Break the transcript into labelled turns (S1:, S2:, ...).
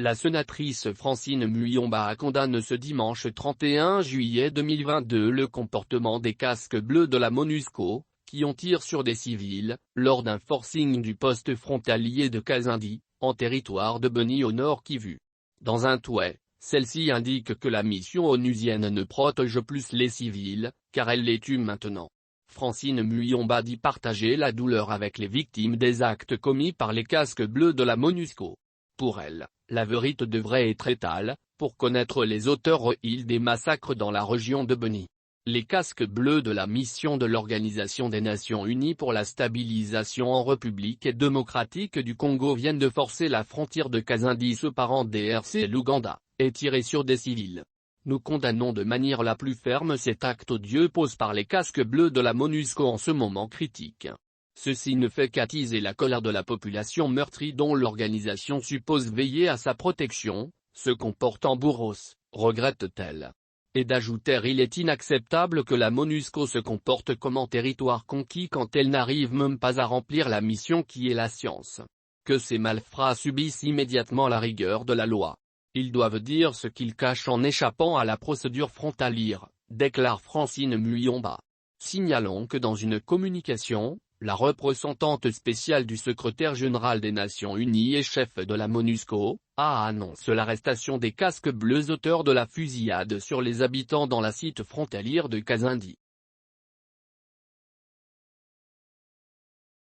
S1: La sénatrice Francine Muyomba condamne ce dimanche 31 juillet 2022 le comportement des casques bleus de la MONUSCO, qui ont tiré sur des civils, lors d'un forcing du poste frontalier de Kazindi, en territoire de Beni au Nord Kivu. Dans un tweet, celle-ci indique que la mission onusienne ne protège plus les civils, car elle les tue maintenant. Francine Muyomba dit partager la douleur avec les victimes des actes commis par les casques bleus de la MONUSCO. Pour elle, la vérité devrait être étale, pour connaître les auteurs des massacres dans la région de Beni. Les casques bleus de la mission de l'Organisation des Nations Unies pour la stabilisation en République démocratique du Congo viennent de forcer la frontière de Kazindi séparant DRC et l'Ouganda, et tirer sur des civils. Nous condamnons de manière la plus ferme cet acte odieux posé par les casques bleus de la MONUSCO en ce moment critique. Ceci ne fait qu'attiser la colère de la population meurtrie dont l'organisation suppose veiller à sa protection, se comporte en bourreau, regrette-t-elle. Et d'ajouter il est inacceptable que la MONUSCO se comporte comme en territoire conquis quand elle n'arrive même pas à remplir la mission qui est la science. Que ces malfrats subissent immédiatement la rigueur de la loi. Ils doivent dire ce qu'ils cachent en échappant à la procédure frontalière, déclare Francine Muyomba. Signalons que dans une communication, la représentante spéciale du secrétaire général des Nations Unies et chef de la MONUSCO, a annoncé l'arrestation des casques bleus auteurs de la fusillade sur les habitants dans la site frontalière de Kazindi.